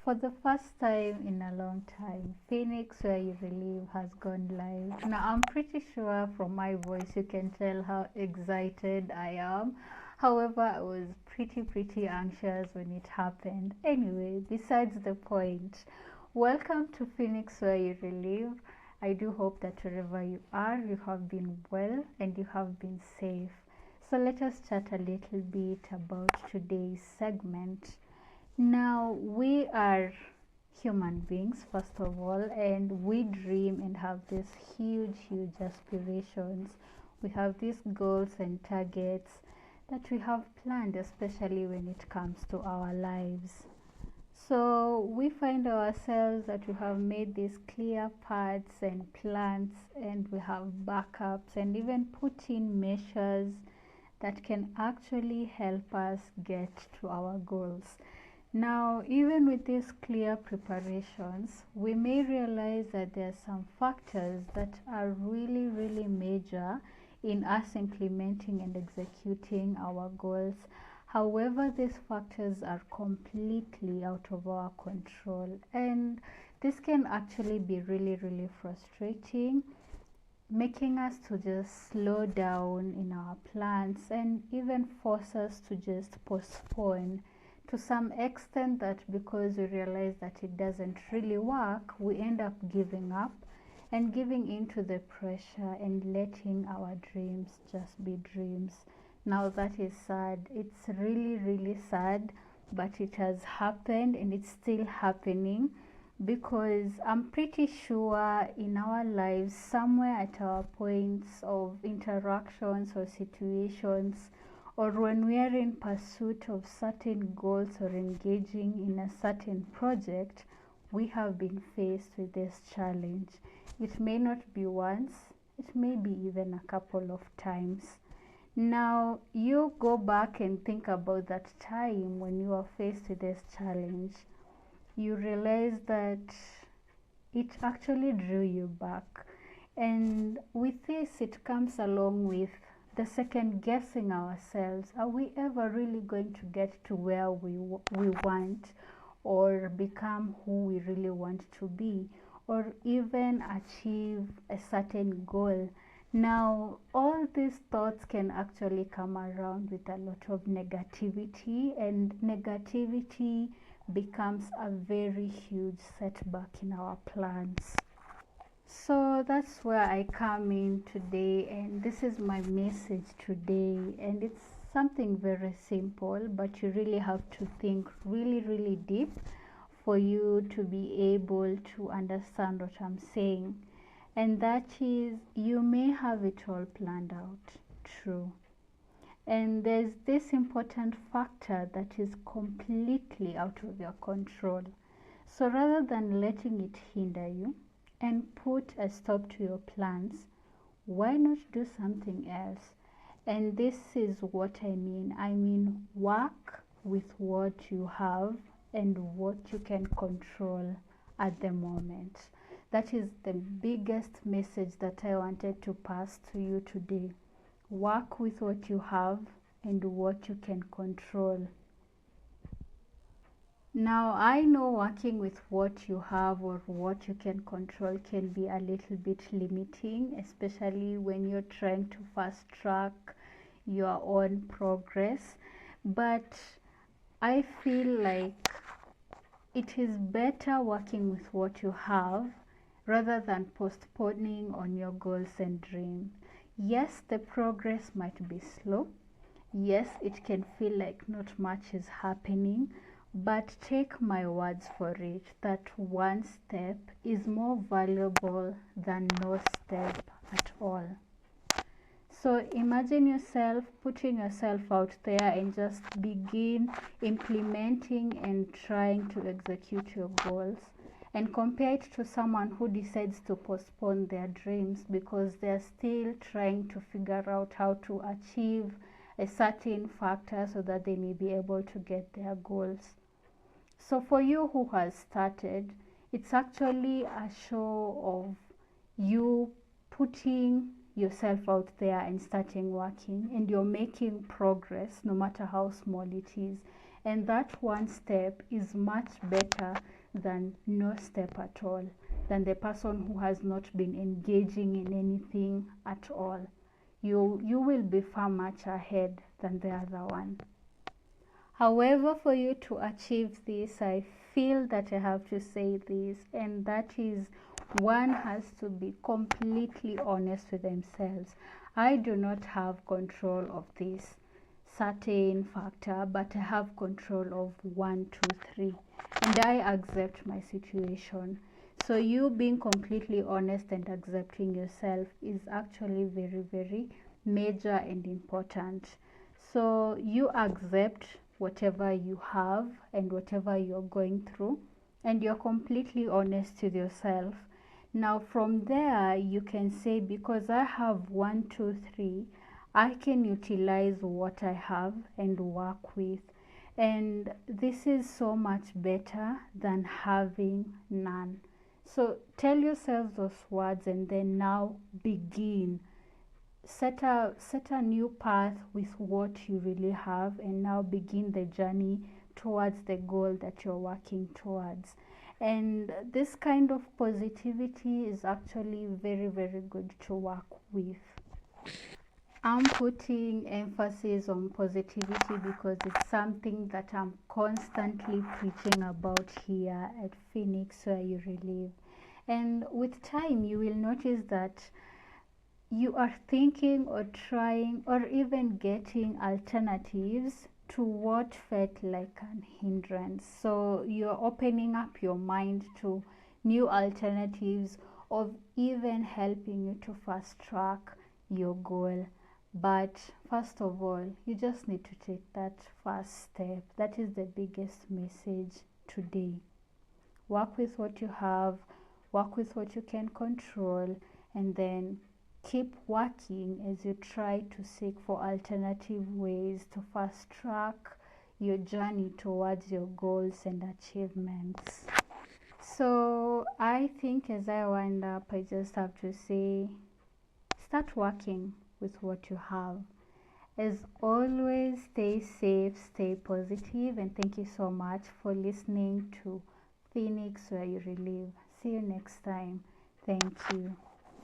For the first time in a long time, Phoenix Where You Relive has gone live. Now, I'm pretty sure from my voice you can tell how excited I am. However, I was pretty anxious when it happened. Anyway, besides the point, welcome to Phoenix Where You Relive. I do hope that wherever you are, you have been well and you have been safe. So, let us chat a little bit about today's segment. Now, we are human beings, first of all, and we dream and have these huge aspirations. We have these goals and targets that we have planned, especially when it comes to our lives. So, we find ourselves that we have made these clear paths and plans, and we have backups, and even put in measures that can actually help us get to our goals. Now, even with these clear preparations, we may realize that there are some factors that are really major in us implementing and executing our goals. However, these factors are completely out of our control, and this can actually be really frustrating, making us to just slow down in our plans and even force us to just postpone to some extent, that because we realize that it doesn't really work, we end up giving up and giving into the pressure and letting our dreams just be dreams. Now, that is sad. It's really sad, but it has happened and it's still happening, because I'm pretty sure in our lives, somewhere at our points of interactions or situations, or when we are in pursuit of certain goals or engaging in a certain project, we have been faced with this challenge. It may not be once, it may be even a couple of times. Now, you go back and think about that time when you are faced with this challenge. You realize that it actually drew you back. And with this, it comes along with the second guessing ourselves. Are we ever really going to get to where we want, or become who we really want to be, or even achieve a certain goal? Now, all these thoughts can actually come around with a lot of negativity, and negativity becomes a very huge setback in our plans. So that's where I come in today, and this is my message today. And it's something very simple, but you really have to think really deep for you to be able to understand what I'm saying. And that is, you may have it all planned out, true. And there's this important factor that is completely out of your control. So rather than letting it hinder you and put a stop to your plans, why not do something else? And this is what I mean. I mean, work with what you have and what you can control at the moment. That is the biggest message that I wanted to pass to you today. Work with what you have and what you can control. Now, I know working with what you have or what you can control can be a little bit limiting, especially when you're trying to fast track your own progress. But I feel like it is better working with what you have rather than postponing on your goals and dreams. Yes, the progress might be slow. Yes, it can feel like not much is happening, but take my words for it that one step is more valuable than no step at all. So imagine yourself putting yourself out there and just begin implementing and trying to execute your goals, and compare it to someone who decides to postpone their dreams because they're still trying to figure out how to achieve a certain factor so that they may be able to get their goals. So for you who has started, it's actually a show of you putting yourself out there and starting working, and you're making progress no matter how small it is. and that one step is much better than no step at all, than the person who has not been engaging in anything at all. You will be far much ahead than the other one. However, for you to achieve this, I feel that I have to say this, and that is, one has to be completely honest with themselves. I do not have control of this certain factor, but I have control of 1, 2, 3, and I accept my situation. So you being completely honest and accepting yourself is actually very, very major and important. So you accept whatever you have and whatever you're going through, and you're completely honest with yourself. Now from there you can say, because I have 1, 2, 3, I can utilize what I have and work with, and this is so much better than having none. So tell yourself those words, and then now begin. Set a new path with what you really have, and now begin the journey towards the goal that you're working towards. And this kind of positivity is actually very, very good to work with. I'm putting emphasis on positivity because it's something that I'm constantly preaching about here at Phoenix Where You Relive. And with time, you will notice that you are thinking or trying or even getting alternatives to what felt like an hindrance. So you're opening up your mind to new alternatives of even helping you to fast track your goal. But first of all, you just need to take that first step. That is the biggest message today. Work with what you have, work with what you can control, and then keep working as you try to seek for alternative ways to fast track your journey towards your goals and achievements. So I think as I wind up, I just have to say, start working with what you have. As always, stay safe, stay positive, and thank you so much for listening to Phoenix Where You Relive. See you next time. Thank you.